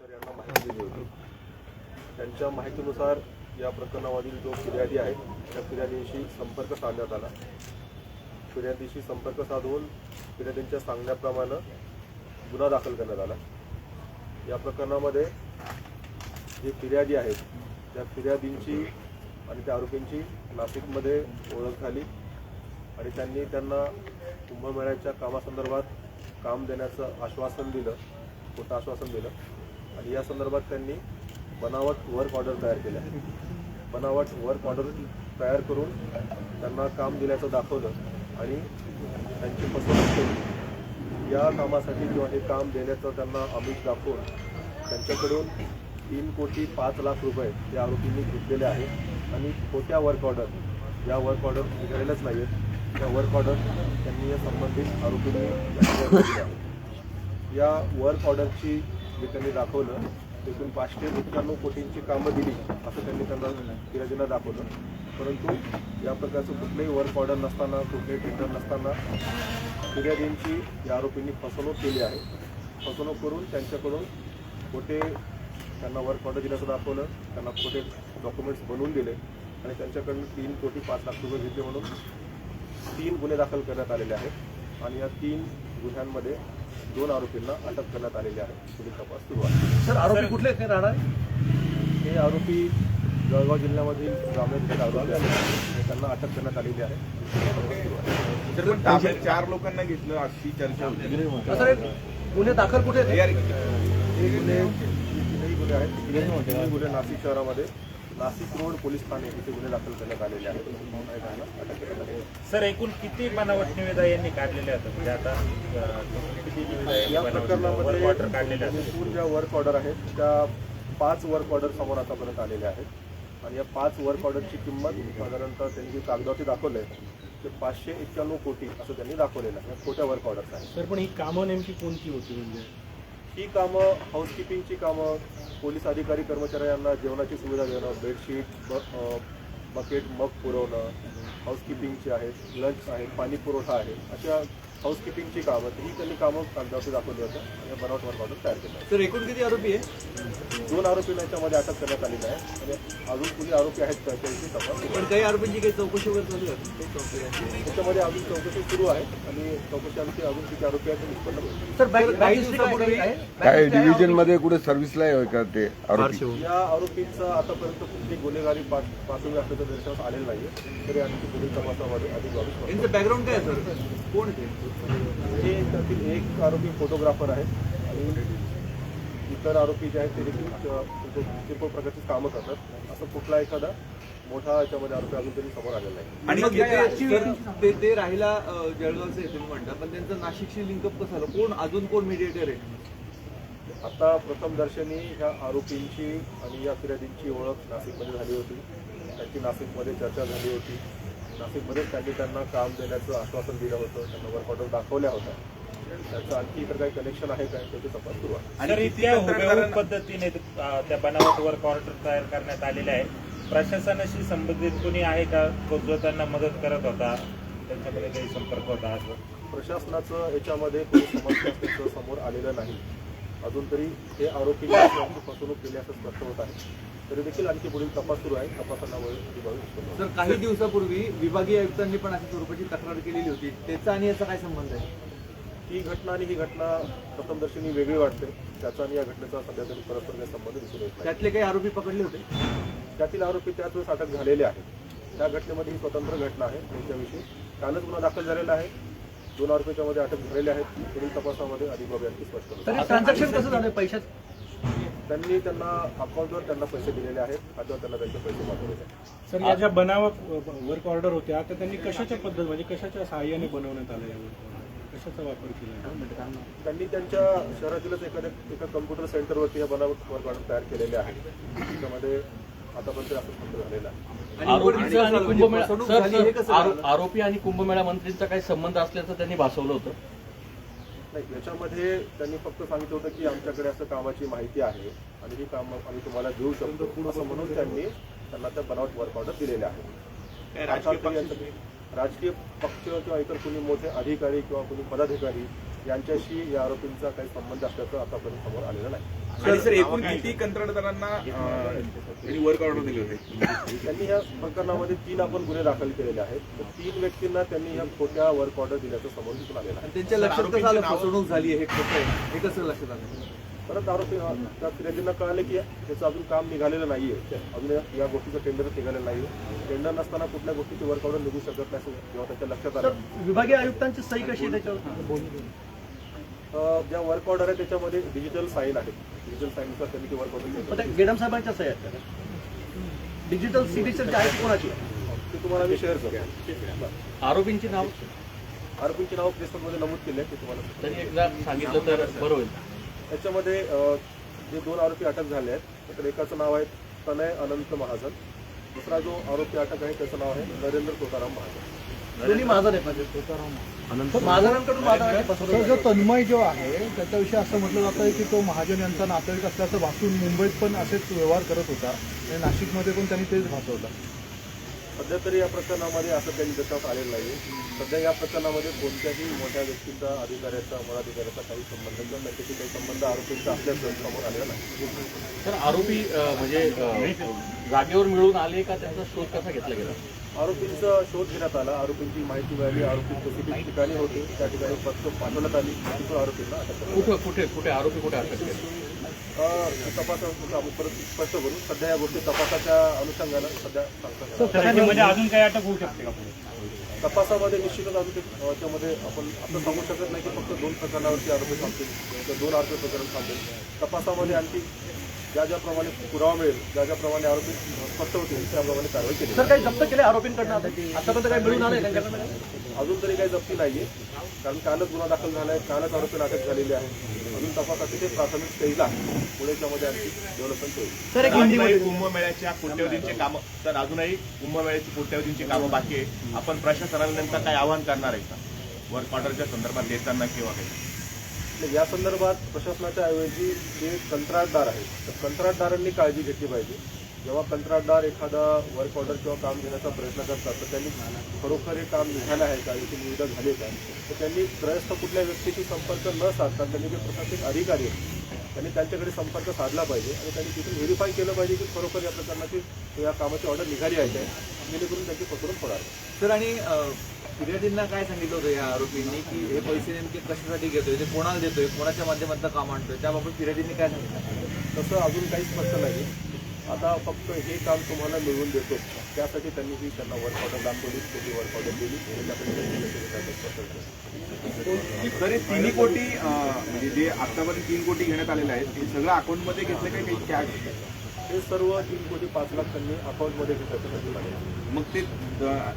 Sir यांना माहिती दिली होती. त्यांच्या माहितीनुसार या प्रकरणामधील जो फिर्यादी आहे त्या फिर्यादीशी संपर्क साधण्यात आला. फिर्यादीशी संपर्क साधून फिर्यादींच्या सांगण्याप्रमाणे गुन्हा दाखल करण्यात आला. या प्रकरणामध्ये जे फिर्यादी आहेत त्या फिर्यादींची आणि त्या आरोपींची नाशिकमध्ये ओळख झाली आणि त्यांनी त्यांना कुंभमेळ्याच्या कामासंदर्भात काम देण्याचं आश्वासन दिलं, खोटं आश्वासन दिलं आणि या संदर्भात त्यांनी बनावट वर्क ऑर्डर तयार केल्या. बनावट वर्क ऑर्डर तयार करून त्यांना काम दिल्याचं दाखवलं आणि त्यांची फसवणूक केली. या कामासाठी किंवा हे काम देण्याचं त्यांना आमिष दाखवून त्यांच्याकडून 3,05,00,000 रुपये या आरोपींनी घेतलेले आहेत आणि खोट्या वर्क ऑर्डर, या वर्क ऑर्डर निघालेल्याच नाही आहेत, त्या वर्क ऑर्डर त्यांनी या संबंधित आरोपींनी दिल्या आहेत. या वर्क ऑर्डरची जे त्यांनी दाखवलं एकूण 591 कोटींची कामं दिली असं त्यांनी त्यांना फिर्यादींना दाखवलं. परंतु या प्रकारचं कुठलंही वर्क ऑर्डर नसताना, कुठलेही टेंडर नसताना फिर्यादींची या आरोपींनी फसवणूक केली आहे. फसवणूक करून त्यांच्याकडून खोटे त्यांना वर्क ऑर्डर दिल्याचं दाखवलं, त्यांना खोटे डॉक्युमेंट्स बनवून दिले आणि त्यांच्याकडून 3,05,00,000 रुपये घेतले म्हणून 3 गुन्हे दाखल करण्यात आलेले आहेत आणि या 3 गुन्ह्यांमध्ये 2 आरोपींना अटक करण्यात आलेली आहे. पोलीस तपास सुरू आहे. सर, आरोपी कुठले काय राहणार? हे आरोपी जळगाव जिल्ह्यामधील ग्रामीण आरोपी आहेत, त्यांना अटक करण्यात आलेली आहे. ताब्यात 4 लोकांना घेतलं अशी चर्चा होती. सर, गुन्हे दाखल कुठे? हे गुन्हे तीनही गुन्हे आहेत. तिन्ही गुन्हे नाशिक शहरामध्ये नाशिक रोड पोलीस ठाणे इथे गुन्हे दाखल करण्यात आलेले आहेत. अटक करण्यात आली. सर, एकूण किती बनावट निविदा यांनी काढलेल्या आहेत? म्हणजे आता किती निविदा या प्रकरणामध्ये ऑर्डर काढलेल्या आहेत? एकूण ज्या वर्क ऑर्डर आहेत त्या 5 वर्क ऑर्डर समोर आतापर्यंत आलेल्या आहेत आणि या 5 वर्क ऑर्डरची किंमत साधारणतः त्यांनी कागदावरती दाखवलं आहे ते 591 कोटी असं त्यांनी दाखवलेलं आहे. या खोट्या वर्क ऑर्डर्स आहेत. सर, पण ही कामं नेमकी कोणती होती? म्हणजे ही कामं हाऊसकीपिंगची कामं, पोलीस अधिकारी कर्मचाऱ्यांना जेवणाची सुविधा देणं, बेडशीट, बकेट, मग पुरवणं, हाऊसकीपिंगची आहेत, लंच आहे, पाणी पुरवठा आहे, अशा हाऊसकीपिंगची कामं ही त्यांनी कामं कागदावरती दाखवली होतं आणि बनावट वर्क ऑर्डर तयार केलं आहे. सर, एकूण किती आरोपी आहे? 2 आरोपींना याच्यामध्ये अटक करण्यात आलेली आहे आणि अजून कुणी आरोपी आहेत का त्याची तपास सुरू पण काही आरोपींची काही चौकशी वगैरे चालू आहे? आहे. त्याच्यामध्ये अजून चौकशी सुरू आहे आणि चौकशी आमची अजून किती आरोपी आहेत ते निष्पन्न होईल. सर, काही दिवसापूर्वी काय डिव्हिजन मध्ये कुठे सर्व्हिसला आहे का ते आरोपी? या आरोपींचा आतापर्यंत कुठली गुन्हेगारी पाठवली असल्याचं दर्शनास आलेलं नाही, तरी आणखी पुढील तपासामध्ये अधिक यांचं बॅकग्राऊंड काय आहे सर? कोण आहे ते? हे त्यातील एक आरोपी फोटोग्राफर आहे आणि इतर आरोपी जे आहेत ते देखील किरकोळ प्रकारची कामं करतात. असं कुठला एखादा मोठा याच्यामध्ये आरोपी अजून तरी समोर आलेला नाही. आणि ते राहिला जळगावचे तुम्ही म्हणता, पण त्यांचं नाशिकशी लिंकअप कसं झालं? कोण अजून कोण मीडिएटर आहे? आता प्रथम दर्शनी ह्या आरोपींची आणि या फिर्यादींची ओळख नाशिकमध्ये झाली होती. त्यांची नाशिकमध्ये चर्चा झाली होती. नाशिकमध्येच त्यांनी त्यांना काम देण्याचं आश्वासन दिलं होतं, त्यांना वर्क ऑर्डर दाखवल्या होत्या. त्याचं आणखी इतर काही कनेक्शन आहे काय त्याची तपास सुरू आहे. सर, इतक्या हुबेहूब पद्धतीने त्या बनावट वर्क ऑर्डर तयार करण्यात आलेल्या आहे. प्रशासनाशी संबंधित कोणी आहे का जो त्यांना मदत करत होता, त्यांच्याकडे काही संपर्क होता? प्रशासनाचं याच्यामध्ये कोणी समस्या असल्याचं समोर आलेलं नाही. अजून तरी हे आरोपी फसवणूक केली असं स्पष्ट होत आहे. तरी देखील आणखी पुढील तपास सुरू आहे. तपासांना सर, काही दिवसापूर्वी विभागीय आयुक्तांनी पण अशा स्वरूपाची तक्रार केलेली होती, त्याचा आणि याचा काय संबंध आहे? ही घटना आणि ही घटना प्रथमदर्शनी वेगळी वाटते. त्याचा आणि या घटनेचा सध्या तरी परस्पर काही संबंध दिसून येत नाही. त्यातले काही आरोपी पकडले होते? त्यातील आरोपी त्याच वेळेस अटक झालेले आहेत. त्या घटनेमध्ये ही स्वतंत्र घटना आहे. त्यांच्याविषयी कालच गुन्हा दाखल झालेला आहे. 2 आरोपीच्या मध्ये अटक झालेले आहेत. पुढील तपासामध्ये अधिक बाबी आणखी स्पष्ट होईल. ट्रान्झॅक्शन कसं झालं पैशात? त्यांनी त्यांना अकाउंटवर त्यांना पैसे दिलेले आहेत, खात्यावर त्यांना त्यांचे पैसे पाठवलेले आहेत. सर, या ज्या बनावट वर्क ऑर्डर होत्या तर त्यांनी कशाच्या पद्धत म्हणजे कशाच्या सहाय्याने बनवण्यात आल्या? कशाचा वापर केला? त्यांनी त्यांच्या शहरातीलच एका कम्प्युटर सेंटरवरती या बनावट वर्क ऑर्डर तयार केलेले आहेत. त्याच्यामध्ये आतापर्यंत असं स्पष्ट झालेलं आहे. आरोपी आणि कुंभमेळा मंत्रींचा काही संबंध असल्याचं त्यांनी भासवलं होतं. नाही, याच्यामध्ये त्यांनी फक्त सांगितलं होतं की आमच्याकडे असं कामाची माहिती आहे आणि ही कामं आम्ही तुम्हाला देऊ शकतो असं म्हणून त्यांनी त्यांना त्या बनावट वर्क ऑर्डर दिलेल्या आहेत. राजकीय पक्ष किंवा इतर कोणी मोठे अधिकारी किंवा कोणी पदाधिकारी यांच्याशी या आरोपींचा काही संबंध असल्याचं आतापर्यंत समोर आलेलं नाही. आणि सर एकूण किती कंत्राटदारांना त्यांनी वर्क ऑर्डर दिले होते? त्यांनी या प्रकरणामध्ये 3 आपण गुन्हे दाखल केलेले आहेत. तर 3 व्यक्तींना त्यांनी ह्या खोट्या वर्क ऑर्डर दिल्याचं समोर दिसून आलेलं आहे. आणि त्यांच्या लक्षात कसं आलं फसवणूक झाली आहे, हे खोटं आहे, हे कसं लक्षात आलं? परत आरोपी त्या फिर्यादींना कळाले की त्याचं अजून काम निघालेलं नाहीये, अजून या गोष्टीचं टेंडरच निघालेलं नाहीये. टेंडर नसताना कुठल्या गोष्टीची वर्क ऑर्डर निघू शकत नाही असं जेव्हा त्यांच्या लक्षात आलं. विभागीय आयुक्तांची सही कशी आहे त्याच्यावर? ज्या वर्क ऑर्डर आहे त्याच्यामध्ये डिजिटल साईन आहे. डिजिटल साईननुसार त्यांनी ती वर्क ऑर्डर गेडम साहेबांच्या सही आहेत डिजिटल सिग्नेचर आहेत कोणाची? ते तुम्हाला मी शेअर करतो. आरोपींची नाव आरोपींची नावं प्रेसमध्ये नमूद केली आहे ते तुम्हाला. तरी एकदा सांगितलं तर बरं होईल. त्याच्यामध्ये जे 2 आरोपी अटक झाले आहेत तर एकाचं नाव आहे तनय अनंत महाजन. दुसरा जो आरोपी अटक आहे त्याचं नाव आहे नरेंद्र तोताराम महाजन. दोन्ही महाजन आहेत महाजनांकडून तर जो तन्मय जो आहे त्याच्याविषयी असं म्हटलं जातं की तो महाजन यांचा नातेवाईक असल्याचं भासून मुंबईत पण असेच व्यवहार करत होता आणि नाशिकमध्ये पण त्यांनी तेच भासवलं. सध्या तरी या प्रकरणामध्ये असं त्यांनी दर्शवत आलेलं नाही. सध्या या प्रकरणामध्ये कोणत्याही मोठ्या व्यक्तीचा, अधिकाऱ्याचा, पदाधिकाऱ्याचा काही संबंध किंवा त्यांच्याशी काही संबंध आरोपींचा असल्याचं समोर आलेलं नाही. तर आरोपी म्हणजे जागेवर मिळून आले का त्यांचा शोध कसा घेतला गेला? आरोपींचा शोध घेण्यात आला. आरोपींची माहिती मिळाली. आरोपी स्पेसिफिक ठिकाणी होते. त्या ठिकाणी पत्र पाठवण्यात आली. तिथून आरोपींना अटक करण्यात कुठे कुठे आरोपी कुठे अटक केले? तपासात आम्ही परत स्पष्ट करू. सध्या या गोष्टी तपासाच्या अनुषंगानं सध्या सांगतो. म्हणजे अजून काही अटक होऊ शकते का? तपासामध्ये निश्चितच अजून त्याच्यामध्ये आपण असं सांगू शकत नाही की फक्त 2 प्रकरणावरती आरोपी थांबतील किंवा 2 आरोपी प्रकरण थांबतील. तपासामध्ये आणखी ज्याप्रमाणे पुरावा मिळेल, ज्याप्रमाणे आरोपी स्पष्ट होतील त्याप्रमाणे कारवाई केली. सर काही जप्त केले आरोपींकडनं आतापर्यंत काही मिळून आले त्यांच्याकडे? अजून तरी काही जप्ती नाहीये कारण कालच गुन्हा दाखल झाला आहे. कालच आरोपीला अटक झालेली आहे. अजून तपासासाठी ते प्राथमिक स्टेजला पुढे त्यामध्ये आणखी डेव्हलपमेंट होईल. सर एक हिंदीमध्ये कुंभमेळ्याच्या कोट्यवधींची कामं, तर अजूनही कुंभमेळ्याची कोट्यवधींची कामं बाकी आहे. आपण प्रशासनाला नेमकं काय आवाहन करणार आहे का वर्क ऑर्डरच्या संदर्भात देताना किंवा काही? या संदर्भात प्रशासनाच्या ऐवजी जे कंत्राटदार आहेत तर कंत्राटदारांनी काळजी घेतली पाहिजे. जेव्हा कंत्राटदार एखादा वर्क ऑर्डर किंवा काम घेण्याचा प्रयत्न करतात तर त्यांनी खरोखर हे काम निघालं आहे का, याची निविदा झाली का, तर त्यांनी त्रयस्थ कुठल्या व्यक्तीशी संपर्क न साधता त्यांनी जे प्रशासनिक अधिकारी आहेत त्यांनी त्यांच्याकडे संपर्क साधला पाहिजे आणि त्यांनी तिथून व्हेरीफाय केलं पाहिजे की खरोखर या प्रकरणाची या कामाची ऑर्डर निघाली आहे काय, जेणेकरून त्यांची फसवणूक होणार. सर आणि फिर्यादींना काय सांगितलं होतं या आरोपींनी की हे पैसे नेमके कशासाठी घेतोय, ते कोणाला देतोय, कोणाच्या माध्यमातून काम आणतोय, त्याबाबत फिर्यादींनी काय सांगितलं? तसं अजून काही स्पष्ट नाही. आता फक्त हे काम तुम्हाला मिळवून देतो त्यासाठी त्यांनी ही त्यांना वर्क ऑर्डर दाखवली, त्याची वर्क ऑर्डर दिली, तर 3 कोटी म्हणजे जे आतापर्यंत 3 कोटी घेण्यात आलेले आहेत ते सगळं अकाउंटमध्ये घेतलं काही कॅश? हे सर्व 3 कोटी 5 लाख त्यांनी अकाउंटमध्ये घेतल्याचं. मग ते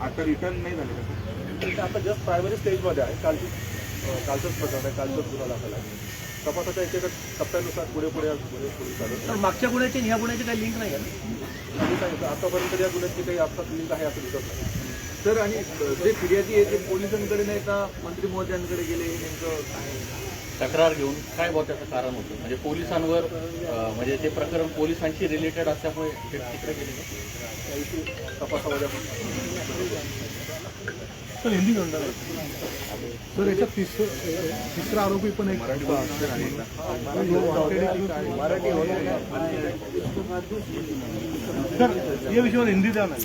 आता रिटर्न नाही झाले का? आता जस्ट प्रायमरी स्टेजमध्ये आहे. कालचंच प्रकरण आहे, कालचंच गुन्हा दाखल आहे. तपासाच्या एकेका टप्प्यानुसार पुढे पोलीस चालू. तर मागच्या गुन्ह्याची आणि ह्या गुन्ह्याची काही लिंक नाही आहे? मी सांगितलं आतापर्यंत या गुन्ह्याची काही आपसात लिंक आहे असं दिसत नाही. सर आणि जे फिर्यादी आहे ते पोलिसांकडे नाही का मंत्री महोदयांकडे गेले, नेमकं काय तक्रार घेऊन काय बुवा त्याचं कारण होतं? म्हणजे पोलिसांवर म्हणजे ते प्रकरण पोलिसांशी रिलेटेड असल्यामुळे ते तिकडे गेले का? त्याविषयी तपासामध्ये सर हिंदी म्हणतात सर याच्यात तिसरा आरोपी पण एक सर ये विषय हिंदी जाना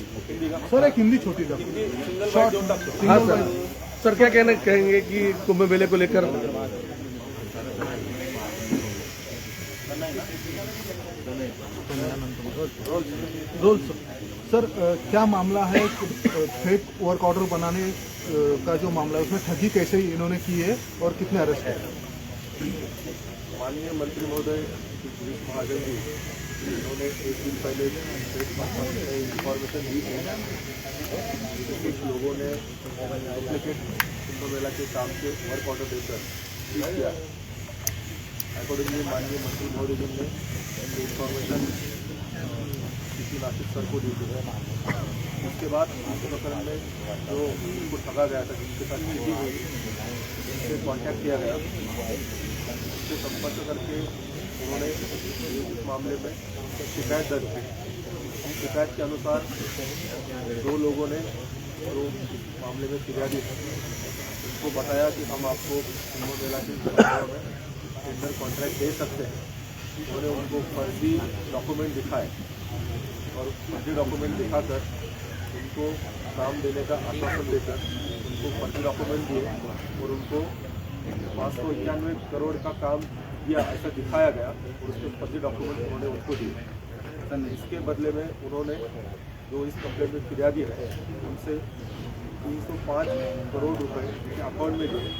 सर एक हिंदी छोटी सा शॉर्ट. सर क्या कहना कहेंगे कि कुंभ मेले को लेकर रोल सर क्या मामला है फेक वर्क ऑर्डर बनाने का जो मामला है उसमें ठगी कैसे इन्होंने की है और कितने अरेस्ट है? माननीय मंत्री महोदय गिरीश महाजन जी इन्होंने एक दिन पहले इंफॉर्मेशन दी थी. कुछ लोगों ने डुप्लीकेट कुंभ मेला के काम के वर्क ऑर्डर देकर ठीक किया. अकॉर्डिंगली माननीय मंत्री महोदय जी ने इंफॉर्मेशन किसी नासिक सर को दी थी. उसके बाद इस प्रकरण में जो उनको ठगा गया था, जिनके साथ चीटिंग हुई, उनसे कॉन्टैक्ट किया गया. उससे संपर्क करके उन्होंने इस मामले में शिकायत दर्ज की. शिकायत के अनुसार 2 लोगों ने जो इस मामले में फिरियादी है उनको बताया कि हम आपको कुंभ मेला की में टेंडर कॉन्ट्रैक्ट दे सकते हैं। उन्होंने उनको फर्जी डॉक्यूमेंट दिखाए और फर्जी डॉक्यूमेंट दिखाकर उनको काम देने का आश्वासन देकर उनको फर्जी डॉक्यूमेंट दिए और उनको 591 करोड़ का काम किया ऐसा दिखाया गया और उसके फर्जी डॉक्यूमेंट उन्होंने उनको दिए। इसके बदले में उन्होंने जो इस कंप्लेंट में फिरियादी है उनसे 305 करोड़ रुपए उनके अकाउंट में दिए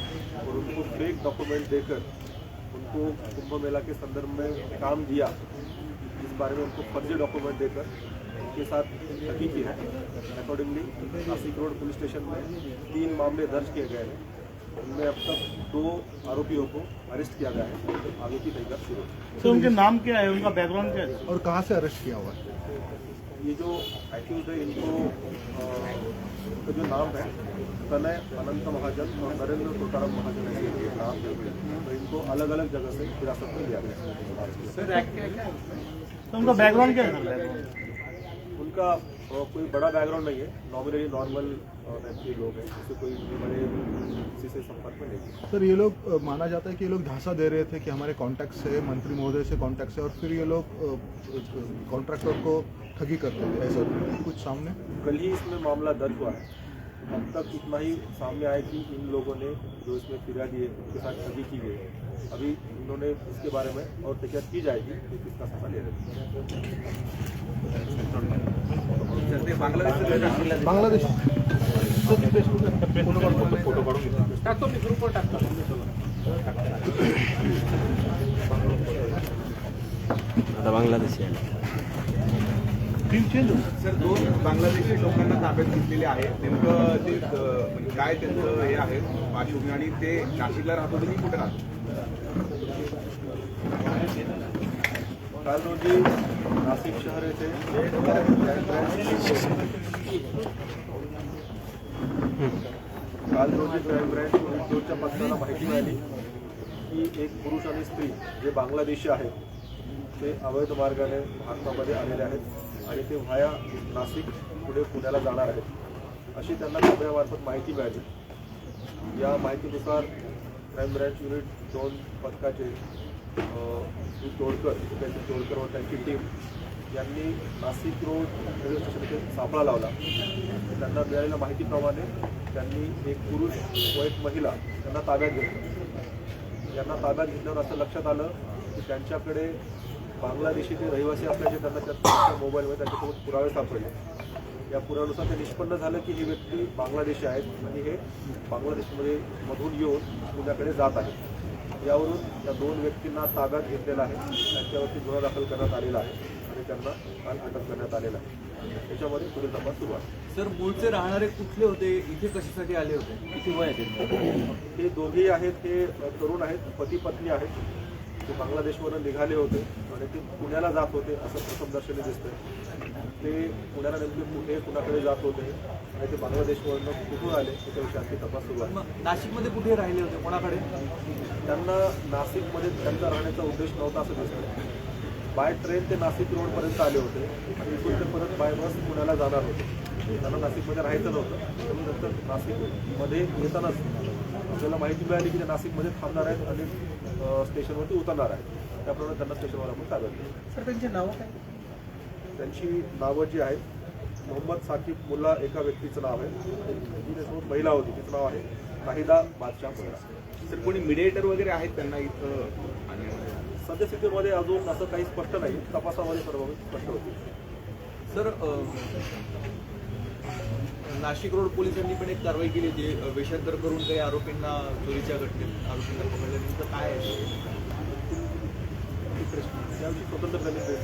और उनको फेक डॉक्यूमेंट देकर उनको कुंभ मेला के संदर्भ में काम दिया, इस बारे में उनको फर्जी डॉक्यूमेंट देकर उनके साथ ठगी की है। Accordingly Nashik road police station में 3 मामले दर्ज किए गए हैं। उनमें अब तक 2 आरोपियों को अरेस्ट किया गया है। आगे की तहकीकात शुरू है। सर उनके नाम क्या है, उनका बैकग्राउंड क्या है और कहाँ से अरेस्ट किया हुआ है? ये जो एक्यूज है इनको उनका जो नाम है तनय अनंत महाजन और नरेंद्र तुकाराम महाजन ऐसे ये नाम है, तो इनको अलग अलग जगह से हिरासत में लिया गया है। सर उनका बैकग्राउंड क्या है? उनका कोई बड़ा बैकग्राउंड नहीं है, नॉमिनली नॉर्मल टाइप के लोग हैं, जैसे कोई बड़े किसी से संपर्क में नहीं है। सर ये लोग माना जाता है कि ये लोग झांसा दे रहे थे कि हमारे कॉन्टैक्ट से, मंत्री महोदय से कॉन्टैक्ट से, और फिर ये लोग कॉन्ट्रैक्टर को ठगी करते थे, ऐसा कुछ सामने? कल ही इसमें मामला दर्ज हुआ है। अब तक इतना ही सामने आया कि इन लोगों ने जो इसमें फिरियादी है उनके साथ ठगी की गई है। अभी इन्होंने इसके बारे में और तहकीकात की जाएगी कि किसका सफा ले रहे हैं। बांग्लादेश आता बांगलादेशी आहे. सर 2 बांगलादेशी लोकांना ताब्यात घेतलेले आहे. नेमकं ते म्हणजे काय त्यांचं हे आहे पार्श्वभूमी आणि ते नाशिकला राहत होते की कुठे राहत? काल रोजी नाशिक शहर येथे काल रोजी क्राईम ब्रँच पोलीसच्या पथकाला माहिती मिळाली की एक पुरुष आणि स्त्री जे बांगलादेशी आहेत ते अवैध मार्गाने भारतामध्ये आलेले आहेत आणि ते व्हाया नाशिक पुढे पुण्याला जाणार आहेत अशी त्यांना खबऱ्यामार्फत माहिती मिळाली। या माहितीनुसार क्राईम ब्रँच युनिट 2 पथकाचे तोडकर व त्यांची टीम यांनी नाशिक रोड रेल्वे स्टेशन येथे सापळा लावला। त्यांना मिळालेल्या माहितीप्रमाणे त्यांनी एक पुरुष व एक महिला त्यांना ताब्यात घेतलं। यांना ताब्यात घेतल्यावर असं लक्षात आलं की त्यांच्याकडे बांगलादेशी ते रहिवासी असल्याचे त्यांना त्यांच्या मोबाईलमध्ये त्यांच्यासोबत पुरावे सापडले। या पुराव्यानुसार ते निष्पन्न झालं की ही व्यक्ती बांगलादेशी आहेत आणि हे बांगलादेशमध्ये मधून येऊन पुण्याकडे जात आहेत। यावरून या 2 व्यक्तींना ताब्यात घेतलेला आहे, त्यांच्यावरती गुन्हा दाखल करण्यात आलेला आहे आणि त्यांना काल अटक करण्यात आलेला आहे। त्याच्यामध्ये पुढील तपास सुरू आहे। सर मूळचे राहणारे कुठले होते, इथे कशासाठी आले होते, किती वय आहे? हे दोघेही आहेत, हे तरुण आहेत, पती पत्नी आहेत। ते बांगलादेशवरून निघाले होते आणि ते पुण्याला जात होते असं प्रथमदर्शनी दिसतंय। ते पुण्याला नेमके कुठे कुणाकडे जात होते आणि ते बांगलादेशवरून कुठून आले त्याच्याविषयी आणखी तपास सुरू आहे। नाशिकमध्ये कुठे राहिले होते, कोणाकडे? त्यांना नाशिकमध्ये त्यांचा राहण्याचा उद्देश नव्हता असं दिसतंय। बाय ट्रेन ते नाशिक रोडपर्यंत आले होते आणि इथून ते परत बाय बस पुण्याला जाणार होते। त्यांना नाशिकमध्ये राहायचं नव्हतं, त्यामुळे नंतर नाशिकमध्ये येतानाच आपल्याला माहिती मिळाली की ते नाशिकमध्ये थांबणार आहेत आणि स्टेशनवरती उतरणार आहेत। त्याप्रमाणे त्यांना स्टेशनवर आपण ताब्यात घेतलं। सर त्यांची नावं काय? त्यांची नावं जी आहेत मोहम्मद साकिब मुल्ला एका व्यक्तीचं नाव आहे, जी त्यासोबत महिला होती तिचं नाव आहे नाहिदा बादशाह मुल्ला। सर कोणी मीडिएटर वगैरे आहेत त्यांना इथं? सद्यस्थितीमध्ये अजून असं काही स्पष्ट नाही, तपासामध्ये सर्व स्पष्ट होते। सर नाशिक रोड पोलिसांनी पण एक कारवाई केली होती, वेषांतर करून काही आरोपींना चोरीच्या घटनेत आरोपींना पकडलं, नेमकं काय आहे? याविषयी स्वतंत्रपणे प्रेस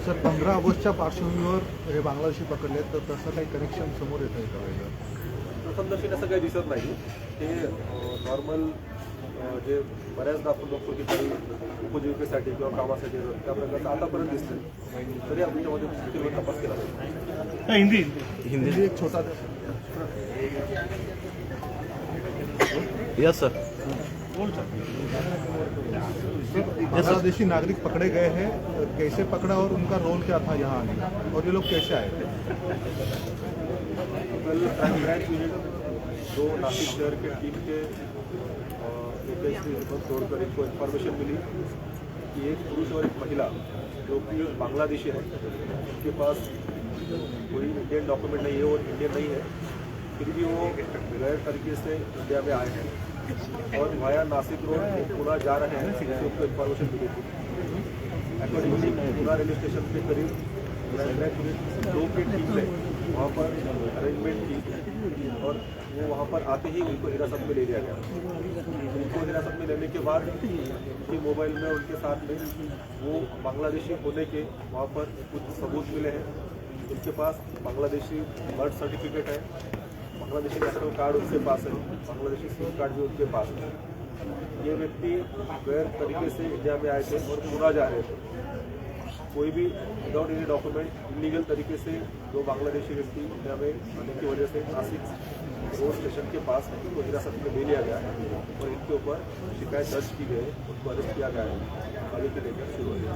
सर 15 ऑगस्टच्या पार्श्वभूमीवर हे बांगलादेशी पकडले, तर तसं काही कनेक्शन समोर येत आहे का वेगळं? प्रथमदर्शनी असं काही दिसत नाही। ते नॉर्मल जे बऱ्याचदा आपण बघतो की काही उपजीविकेसाठी किंवा कामासाठी त्या प्रकारचं आतापर्यंत दिसतं, तरी आपण त्यामध्ये तपास केला जातो। हिंदी एक छोटा यस सर. बांग्लादेशी नागरिक पकड़े गए हैं, कैसे पकड़ा और उनका रोल क्या था यहाँ आने का, और ये लोग कैसे आए थे? कल क्राइम ब्रांच यूनिट जो नासिक शहर के टीम के एकेएसपी दीपक तोड़कर इनको इन्फॉर्मेशन मिली कि एक पुरुष और एक महिला जो कि बांग्लादेशी है, उनके पास कोई इंडियन डॉक्यूमेंट नहीं है और इंडियन नहीं है, फिर भी वो गैर तरीके से इंडिया में आए हैं और वाया नासिक रोड पुणे जा रहे हैं, जिससे उनको इन्फॉर्मेशन मिली थी। अकॉर्डिंगली पुणे रेलवे स्टेशन के करीब दो की टीम ने वहाँ पर अरेंजमेंट की और वो वहाँ पर आते ही उनको हिरासत में ले लिया गया। उनको हिरासत में लेने के बाद उनके मोबाइल में उनके साथ में वो बांग्लादेशी होने के वहाँ पर कुछ सबूत मिले हैं। उनके पास बांग्लादेशी बर्थ सर्टिफिकेट है, बांग्लादेशी नेशनल कार्ड उनके पास है, बांग्लादेशी सिम कार्ड भी उनके पास है। ये व्यक्ति गैर तरीके से इंडिया में आए थे और पुणे जा रहे थे। कोई भी विदाउट एनी डॉक्यूमेंट इलीगल तरीके से दो बांग्लादेशी व्यक्ति इंडिया में आने की वजह से नासिक रोड स्टेशन के पास इनको हिरासत में ले लिया गया और इनके ऊपर शिकायत दर्ज की गई, उनको अरेस्ट किया गया है। आगे की देखकर शुरू हो गया।